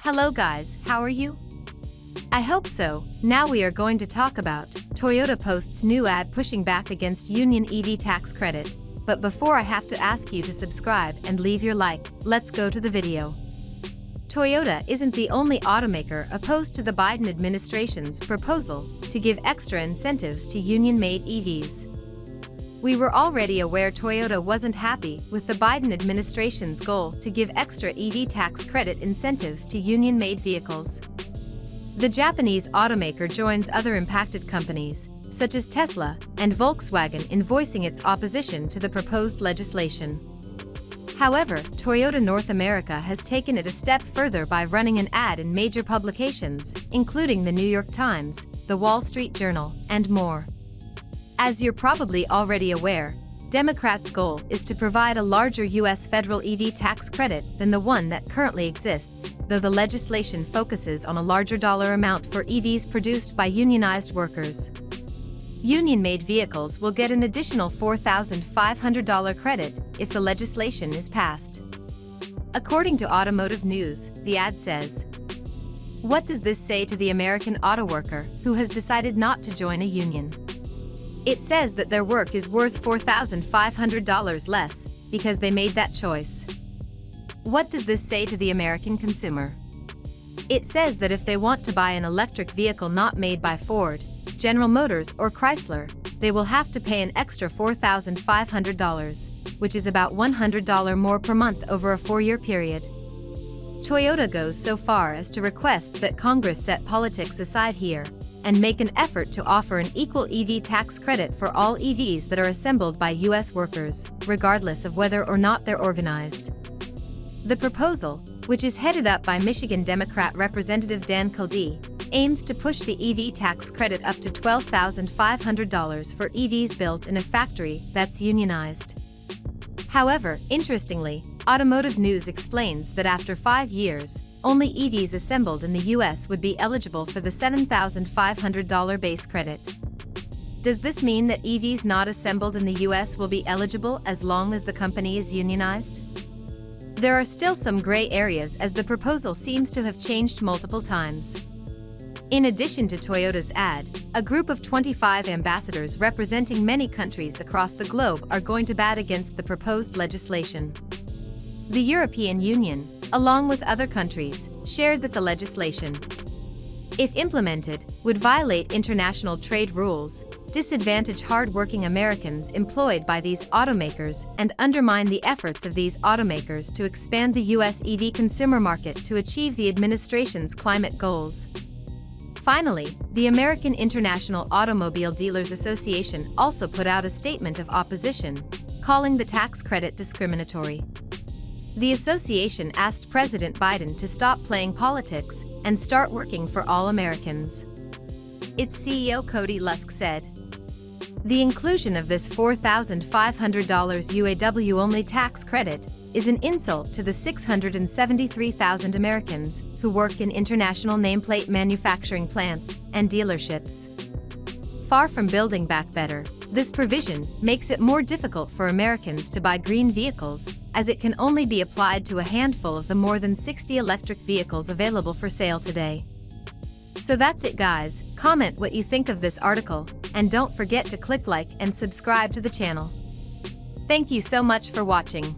Hello guys, how are you? I hope so. Now we are going to talk about Toyota posts new ad pushing back against union EV tax credit. But before I have to ask you to subscribe and leave your like, let's go to the video. Toyota isn't the only automaker opposed to the Biden administration's proposal to give extra incentives to union-made EVs. We were already aware Toyota wasn't happy with the Biden administration's goal to give extra EV tax credit incentives to union-made vehicles. The Japanese automaker joins other impacted companies, such as Tesla and Volkswagen, in voicing its opposition to the proposed legislation. However, Toyota North America has taken it a step further by running an ad in major publications, including the New York Times, the Wall Street Journal, and more. As you're probably already aware, Democrats' goal is to provide a larger U.S. federal EV tax credit than the one that currently exists, though the legislation focuses on a larger dollar amount for EVs produced by unionized workers. Union-made vehicles will get an additional $4,500 credit if the legislation is passed. According to Automotive News, the ad says, "What does this say to the American auto worker who has decided not to join a union? It says that their work is worth $4,500 less because they made that choice. What does this say to the American consumer? It says that if they want to buy an electric vehicle not made by Ford, General Motors, or Chrysler, they will have to pay an extra $4,500, which is about $100 more per month over a 4-year period." Toyota goes so far as to request that Congress set politics aside here and make an effort to offer an equal EV tax credit for all EVs that are assembled by U.S. workers, regardless of whether or not they're organized. The proposal, which is headed up by Michigan Democrat Representative Dan Kildee, aims to push the EV tax credit up to $12,500 for EVs built in a factory that's unionized. However, interestingly, Automotive News explains that after 5 years, only EVs assembled in the U.S. would be eligible for the $7,500 base credit. Does this mean that EVs not assembled in the U.S. will be eligible as long as the company is unionized? There are still some gray areas as the proposal seems to have changed multiple times. In addition to Toyota's ad, a group of 25 ambassadors representing many countries across the globe are going to bat against the proposed legislation. The European Union, along with other countries, shared that the legislation, if implemented, would violate international trade rules, disadvantage hard-working Americans employed by these automakers, and undermine the efforts of these automakers to expand the U.S. EV consumer market to achieve the administration's climate goals. Finally, the American International Automobile Dealers Association also put out a statement of opposition, calling the tax credit discriminatory. The association asked President Biden to stop playing politics and start working for all Americans. Its CEO Cody Lusk said, "The inclusion of this $4,500 UAW-only tax credit is an insult to the 673,000 Americans who work in international nameplate manufacturing plants and dealerships." Far from building back better, this provision makes it more difficult for Americans to buy green vehicles, as it can only be applied to a handful of the more than 60 electric vehicles available for sale today. So that's it guys, comment what you think of this article, and don't forget to click like and subscribe to the channel. Thank you so much for watching.